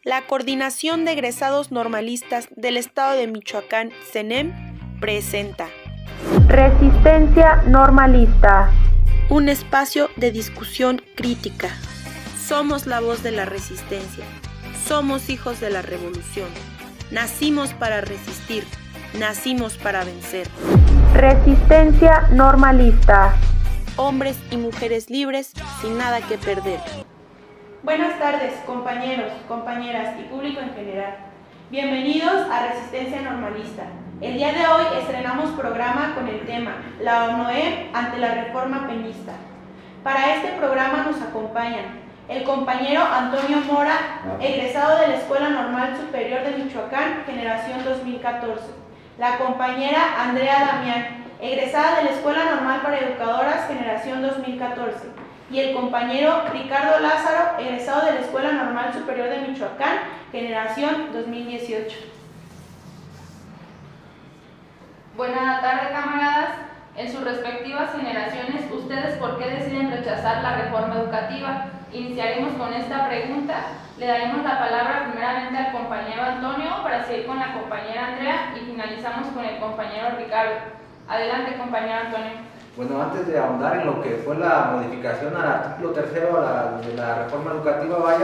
La Coordinación de Egresados Normalistas del Estado de Michoacán, CENEM, presenta Resistencia Normalista, un espacio de discusión crítica. Somos la voz de la resistencia. Somos hijos de la revolución. Nacimos para resistir. Nacimos para vencer. Resistencia Normalista. Hombres y mujeres libres sin nada que perder. Buenas tardes, compañeros, compañeras y público en general. Bienvenidos a Resistencia Normalista. El día de hoy estrenamos programa con el tema La ONOEM ante la reforma peñista. Para este programa nos acompañan el compañero Antonio Mora, egresado de la Escuela Normal Superior de Michoacán, generación 2014. La compañera Andrea Damián, egresada de la Escuela Normal para Educadoras, generación 2014. Y el compañero Ricardo Lázaro, egresado de la Escuela Normal Superior de Michoacán, generación 2018. Buenas tardes, camaradas. En sus respectivas generaciones, ¿ustedes por qué deciden rechazar la reforma educativa? Iniciaremos con esta pregunta. Le daremos la palabra primeramente al compañero Antonio para seguir con la compañera Andrea y finalizamos con el compañero Ricardo. Adelante, compañero Antonio. Bueno, antes de ahondar en lo que fue la modificación al artículo 3 de la reforma educativa,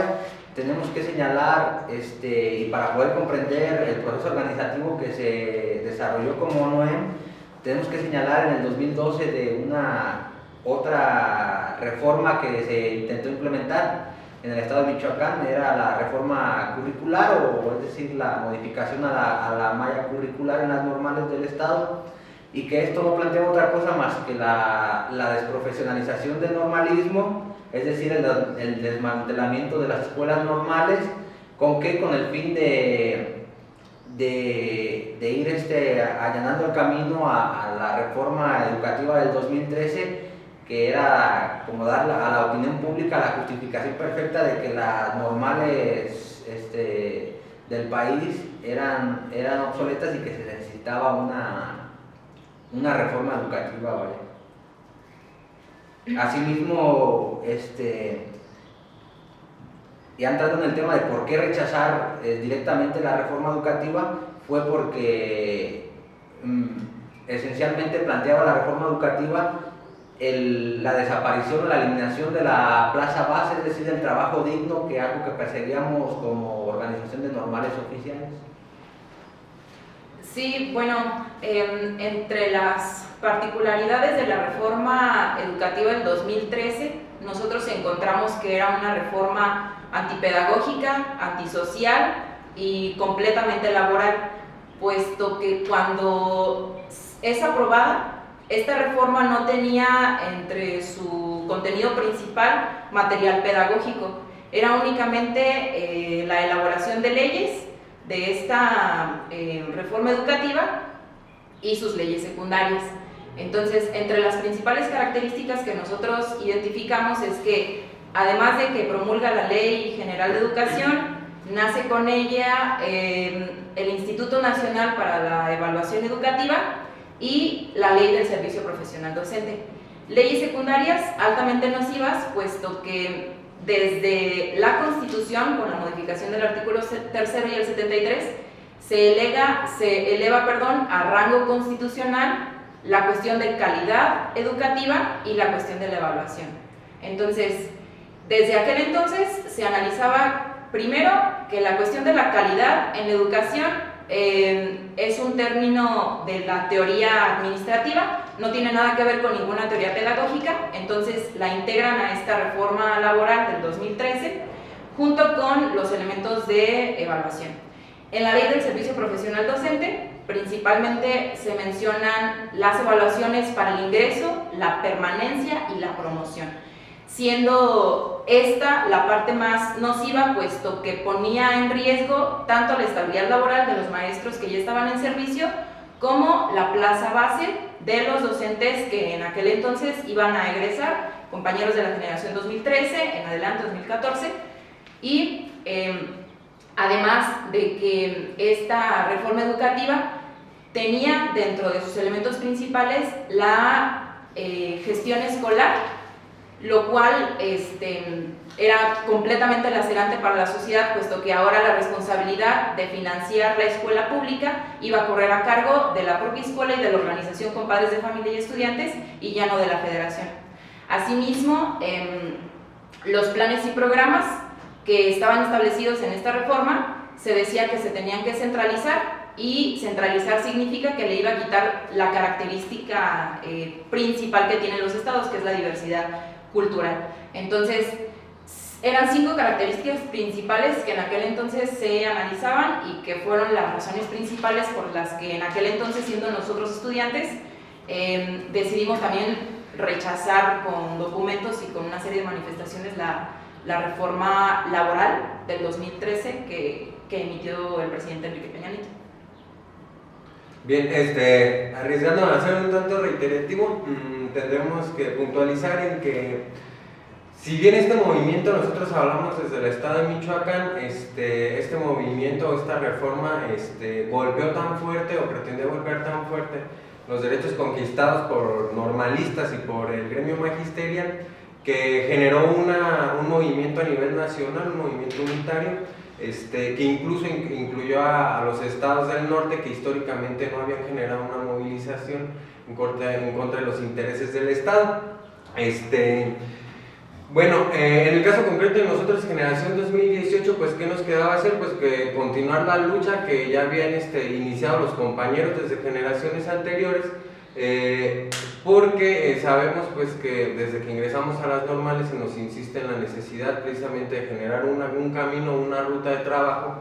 tenemos que señalar, y para poder comprender el proceso organizativo que se desarrolló como ONOEM, tenemos que señalar en el 2012 de una otra reforma que se intentó implementar en el estado de Michoacán, era la reforma curricular, o es decir, la modificación a la malla curricular en las normales del estado, y que esto no plantea otra cosa más que la desprofesionalización del normalismo, es decir, el desmantelamiento de las escuelas normales. ¿Con qué? Con el fin de ir allanando el camino a la reforma educativa del 2013, que era como dar a la opinión pública la justificación perfecta de que las normales del país eran obsoletas y que se necesitaba una reforma educativa, Asimismo, ya entrando en el tema de por qué rechazar directamente la reforma educativa, fue porque esencialmente planteaba la reforma educativa la desaparición o la eliminación de la plaza base, es decir, del trabajo digno, que es algo que perseguíamos como organización de normales oficiales. Sí, bueno, entre las particularidades de la reforma educativa del 2013, nosotros encontramos que era una reforma antipedagógica, antisocial y completamente laboral, puesto que cuando es aprobada, esta reforma no tenía entre su contenido principal material pedagógico, era únicamente la elaboración de leyes de esta reforma educativa y sus leyes secundarias. Entonces, entre las principales características que nosotros identificamos es que, además de que promulga la Ley General de Educación, nace con ella el Instituto Nacional para la Evaluación Educativa y la Ley del Servicio Profesional Docente. Leyes secundarias altamente nocivas, puesto que desde la Constitución, con la modificación del artículo 3 y el 73, se eleva a rango constitucional la cuestión de calidad educativa y la cuestión de la evaluación. Entonces, desde aquel entonces se analizaba primero que la cuestión de la calidad en la educación es un término de la teoría administrativa, no tiene nada que ver con ninguna teoría pedagógica, entonces la integran a esta reforma laboral del 2013 junto con los elementos de evaluación. En la Ley del Servicio Profesional Docente principalmente se mencionan las evaluaciones para el ingreso, la permanencia y la promoción, siendo esta la parte más nociva, puesto que ponía en riesgo tanto la estabilidad laboral de los maestros que ya estaban en servicio como la plaza base de los docentes que en aquel entonces iban a egresar, compañeros de la generación 2013, en adelante 2014, y además de que esta reforma educativa tenía dentro de sus elementos principales la gestión escolar lo cual era completamente lacerante para la sociedad, puesto que ahora la responsabilidad de financiar la escuela pública iba a correr a cargo de la propia escuela y de la organización con padres de familia y estudiantes, y ya no de la federación. Asimismo, los planes y programas que estaban establecidos en esta reforma, se decía que se tenían que centralizar, y centralizar significa que le iba a quitar la característica principal que tienen los estados, que es la diversidad cultural. Entonces, eran 5 características principales que en aquel entonces se analizaban y que fueron las razones principales por las que en aquel entonces, siendo nosotros estudiantes, decidimos también rechazar con documentos y con una serie de manifestaciones la reforma laboral del 2013 que emitió el presidente Enrique Peña Nieto. Bien, arriesgando a ser un tanto reiterativo, tendremos que puntualizar en que, si bien este movimiento nosotros hablamos desde el estado de Michoacán, este movimiento, esta reforma golpeó tan fuerte o pretendió golpear tan fuerte los derechos conquistados por normalistas y por el gremio magisterial, que generó un movimiento a nivel nacional, un movimiento unitario, que incluso incluyó a los estados del norte, que históricamente no habían generado una movilización en contra de los intereses del estado. Bueno, en el caso concreto de nosotros, generación 2018, pues ¿qué nos quedaba hacer? Pues que continuar la lucha que ya habían iniciado los compañeros desde generaciones anteriores, porque sabemos pues que desde que ingresamos a las normales se nos insiste en la necesidad precisamente de generar un camino, una ruta de trabajo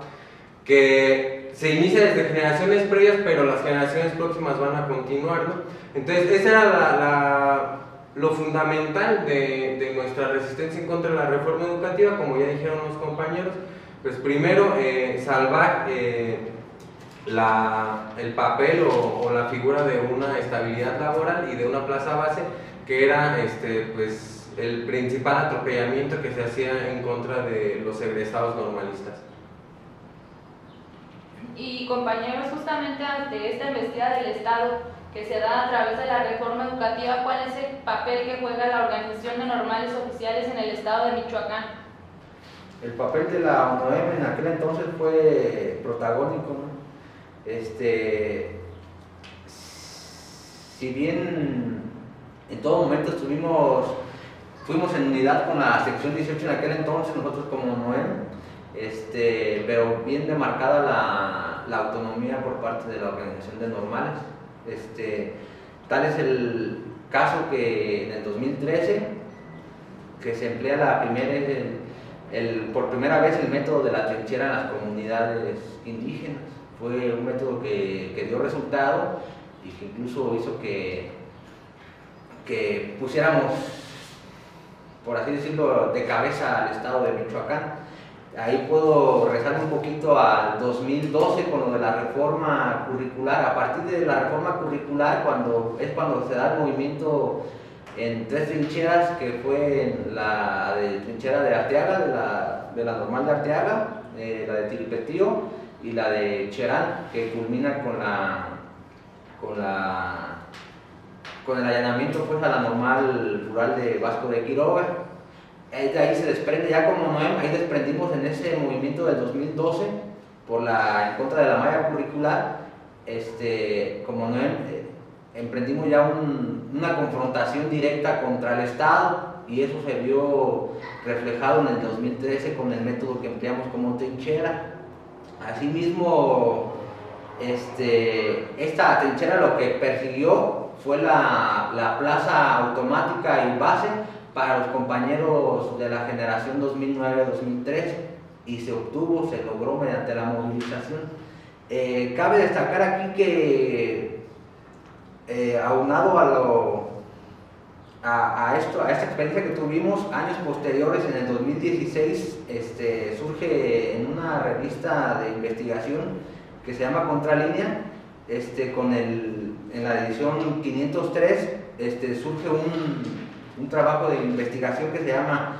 que se inicia desde generaciones previas, pero las generaciones próximas van a continuar, ¿no? Entonces esa era lo fundamental de nuestra resistencia en contra de la reforma educativa, como ya dijeron los compañeros. Pues primero, salvar el papel o la figura de una estabilidad laboral y de una plaza base, que era pues el principal atropellamiento que se hacía en contra de los egresados normalistas. Y compañeros, justamente ante esta embestida del Estado que se da a través de la reforma educativa, ¿cuál es el papel que juega la Organización de Normales Oficiales en el estado de Michoacán? El papel de la ONOEM en aquel entonces fue protagónico, ¿no? Si bien en todo momento fuimos en unidad con la sección 18 en aquel entonces, nosotros como ONOEM, pero bien demarcada la autonomía por parte de la Organización de Normales. Tal es el caso que en el 2013, que se emplea por primera vez el método de la trinchera en las comunidades indígenas. Fue un método que dio resultado y que incluso hizo que pusiéramos, por así decirlo, de cabeza al estado de Michoacán. Ahí puedo rezar un poquito al 2012 con lo de la reforma curricular. A partir de la reforma curricular, cuando se da el movimiento en 3 trincheras, que fue la de trinchera de Arteaga, de la normal de Arteaga, la de Tiripetío y la de Cherán, que culmina con el allanamiento pues, a la normal rural de Vasco de Quiroga. De ahí se desprende, ya como ONOEM, ahí desprendimos en ese movimiento del 2012 en contra de la malla curricular. Como ONOEM emprendimos ya una confrontación directa contra el Estado, y eso se vio reflejado en el 2013 con el método que empleamos como trinchera. Asimismo, esta trinchera lo que persiguió fue la plaza automática y base para los compañeros de la generación 2009-2013, y se logró mediante la movilización. Cabe destacar aquí que aunado a esta experiencia que tuvimos, años posteriores, en el 2016, surge en una revista de investigación que se llama Contralínea, en la edición 503, surge un trabajo de investigación que se llama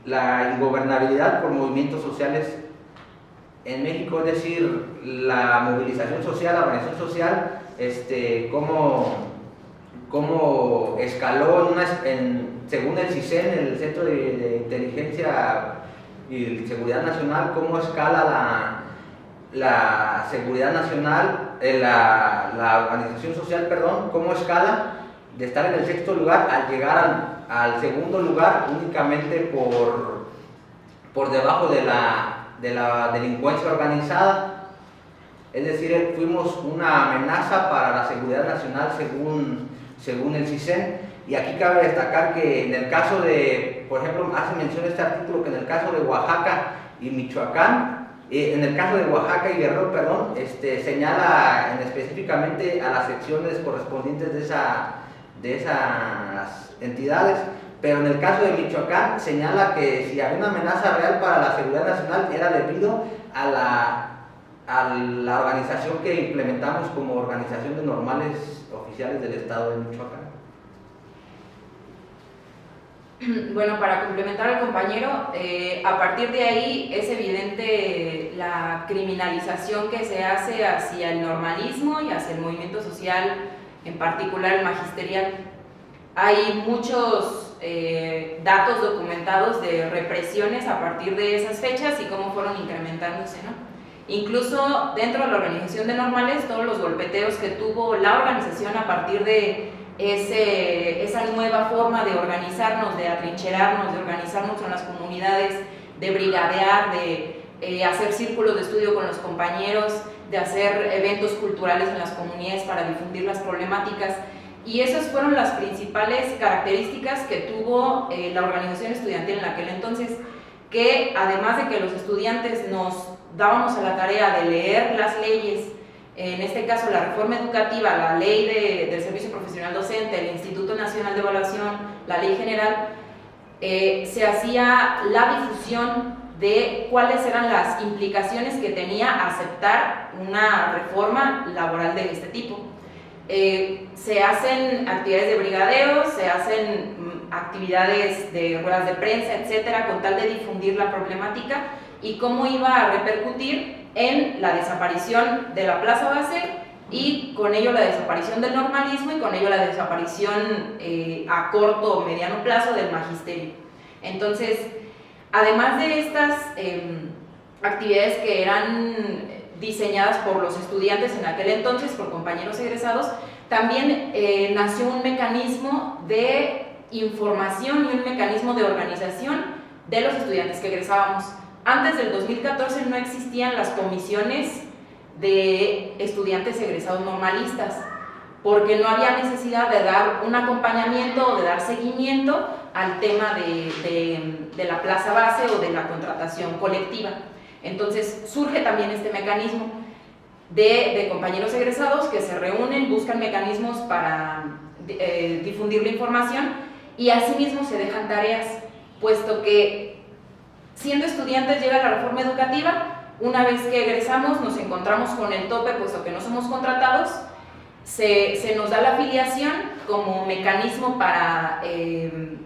la ingobernabilidad por movimientos sociales en México, es decir, la movilización social, la organización social, cómo cómo escaló según el CISEN, el Centro de Inteligencia y Seguridad Nacional, cómo escala la seguridad nacional, la organización social, perdón, cómo escala de estar en el sexto lugar al llegar al segundo lugar únicamente por debajo de la delincuencia organizada. Es decir, fuimos una amenaza para la seguridad nacional según el CISEN. Y aquí cabe destacar que en el caso de, por ejemplo, hace mención este artículo que en el caso de Oaxaca y Michoacán, en el caso de Oaxaca y Guerrero, perdón, señala específicamente a las secciones correspondientes de esas entidades, pero en el caso de Michoacán señala que si había una amenaza real para la seguridad nacional era debido a la organización que implementamos como organización de normales oficiales del Estado de Michoacán. Bueno, para complementar al compañero, a partir de ahí es evidente la criminalización que se hace hacia el normalismo y hacia el movimiento social, en particular el magisterial. Hay muchos datos documentados de represiones a partir de esas fechas y cómo fueron incrementándose, ¿no? Incluso dentro de la organización de normales, todos los golpeteos que tuvo la organización a partir de esa nueva forma de organizarnos, de atrincherarnos, de organizarnos en las comunidades, de brigadear, de hacer círculos de estudio con los compañeros, de hacer eventos culturales en las comunidades para difundir las problemáticas. Y esas fueron las principales características que tuvo la organización estudiantil en aquel entonces, que además de que los estudiantes nos dábamos a la tarea de leer las leyes, en este caso la reforma educativa, la ley del servicio profesional docente, el Instituto Nacional de Evaluación, la ley general, se hacía la difusión de cuáles eran las implicaciones que tenía aceptar una reforma laboral de este tipo. Se hacen actividades de brigadeo, se hacen actividades de ruedas de prensa, etcétera, con tal de difundir la problemática y cómo iba a repercutir en la desaparición de la plaza base y con ello la desaparición del normalismo y con ello la desaparición a corto o mediano plazo del magisterio. Entonces, además de estas actividades que eran diseñadas por los estudiantes en aquel entonces, por compañeros egresados, también nació un mecanismo de información y un mecanismo de organización de los estudiantes que egresábamos. Antes del 2014 no existían las comisiones de estudiantes egresados normalistas, porque no había necesidad de dar un acompañamiento o de dar seguimiento al tema de la plaza base o de la contratación colectiva. Entonces surge también este mecanismo de compañeros egresados que se reúnen, buscan mecanismos para difundir la información y asimismo se dejan tareas, puesto que siendo estudiantes llega la reforma educativa, una vez que egresamos nos encontramos con el tope, puesto que no somos contratados, se nos da la afiliación como mecanismo para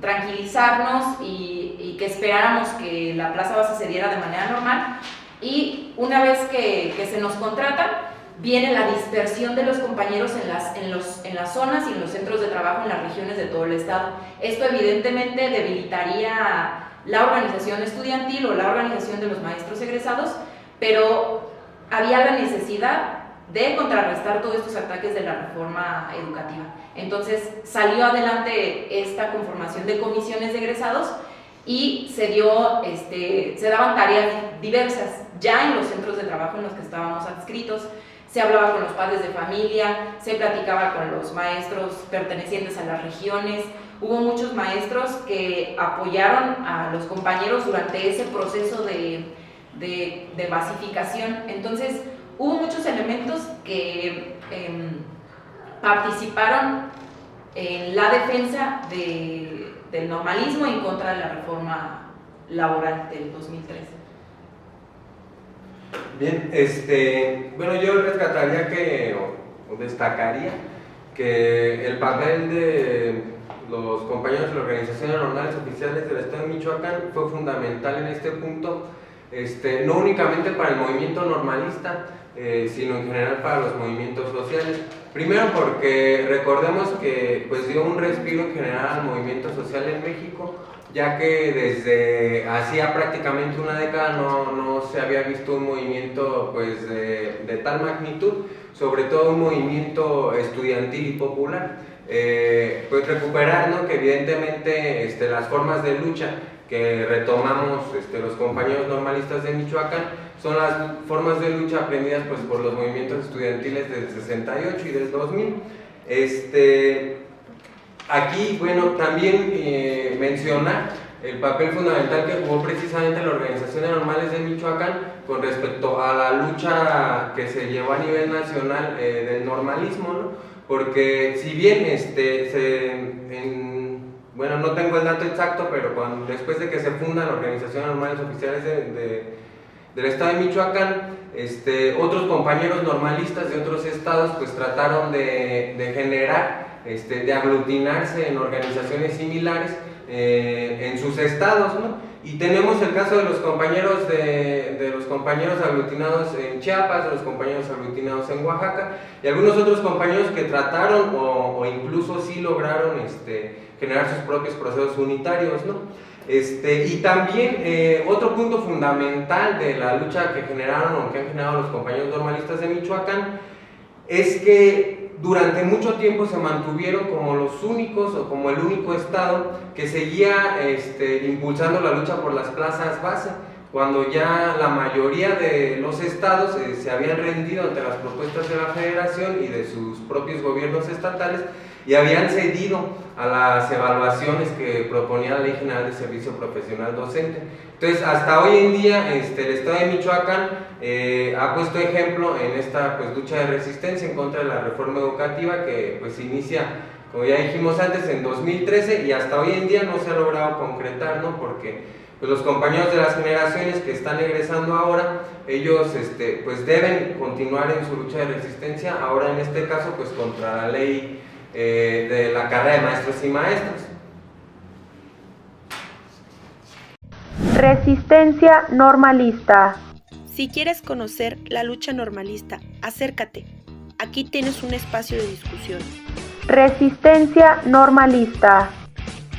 tranquilizarnos y que esperáramos que la plaza base se diera de manera normal, y una vez que se nos contrata, viene la dispersión de los compañeros en las zonas y en los centros de trabajo en las regiones de todo el estado. Esto evidentemente debilitaría la organización estudiantil o la organización de los maestros egresados, pero había la necesidad de contrarrestar todos estos ataques de la reforma educativa. Entonces salió adelante esta conformación de comisiones de egresados y se daban tareas diversas ya en los centros de trabajo en los que estábamos adscritos. Se hablaba con los padres de familia, se platicaba con los maestros pertenecientes a las regiones. Hubo muchos maestros que apoyaron a los compañeros durante ese proceso de basificación. Entonces, hubo muchos elementos que participaron en la defensa del normalismo en contra de la reforma laboral del 2013. Bien, bueno, yo rescataría o destacaría que el papel de los compañeros de la Organización de Normales Oficiales del Estado de Michoacán fue fundamental en este punto, no únicamente para el movimiento normalista, sino en general para los movimientos sociales. Primero porque recordemos que pues dio un respiro en general al movimiento social en México, ya que desde hacía prácticamente una década no se había visto un movimiento pues de tal magnitud, sobre todo un movimiento estudiantil y popular. Pues recuperar, ¿no?, que evidentemente las formas de lucha que retomamos los compañeros normalistas de Michoacán son las formas de lucha aprendidas pues por los movimientos estudiantiles del 68 y del 2000. Aquí, bueno, también mencionar el papel fundamental que jugó precisamente la Organización de Normales de Michoacán con respecto a la lucha que se llevó a nivel nacional del normalismo, ¿no? Porque si bien bueno, no tengo el dato exacto, pero después de que se funda la Organización de Normales Oficiales del Estado de Michoacán, otros compañeros normalistas de otros estados pues trataron de generar, de aglutinarse en organizaciones similares en sus estados, ¿no? Y tenemos el caso de los compañeros aglutinados en Chiapas, de los compañeros aglutinados en Oaxaca y algunos otros compañeros que trataron o incluso sí lograron generar sus propios procesos unitarios, ¿no? Y también otro punto fundamental de la lucha que generaron o que han generado los compañeros normalistas de Michoacán es que durante mucho tiempo se mantuvieron como los únicos o como el único estado que seguía impulsando la lucha por las plazas base, cuando ya la mayoría de los estados se habían rendido ante las propuestas de la federación y de sus propios gobiernos estatales y habían cedido a las evaluaciones que proponía la Ley General de Servicio Profesional Docente. Entonces, hasta hoy en día, el Estado de Michoacán ha puesto ejemplo en esta pues, lucha de resistencia en contra de la reforma educativa que pues, inicia, como ya dijimos antes, en 2013 y hasta hoy en día no se ha logrado concretar, ¿no? Porque pues, los compañeros de las generaciones que están egresando ahora, ellos pues, deben continuar en su lucha de resistencia, ahora en este caso pues, contra la ley de la carrera de maestros y maestras. Resistencia normalista. Si quieres conocer la lucha normalista, acércate. Aquí tienes un espacio de discusión. Resistencia normalista.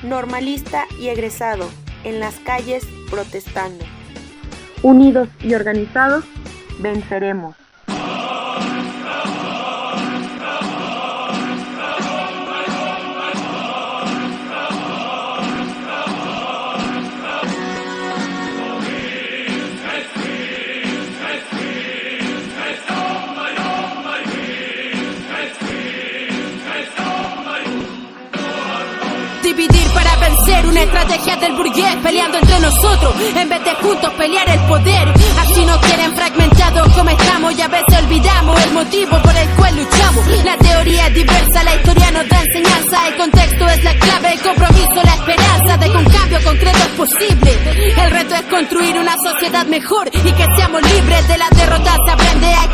Normalista y egresado, en las calles protestando. Unidos y organizados, venceremos. Dividir para vencer, una estrategia del burgués peleando entre nosotros en vez de juntos pelear el poder. Así nos quieren fragmentados como estamos y a veces olvidamos el motivo por el cual luchamos. La teoría es diversa, la historia nos da enseñanza, el contexto es la clave, el compromiso, la esperanza de que un cambio concreto es posible. El reto es construir una sociedad mejor y que seamos libres de las derrotas. Se aprende, hay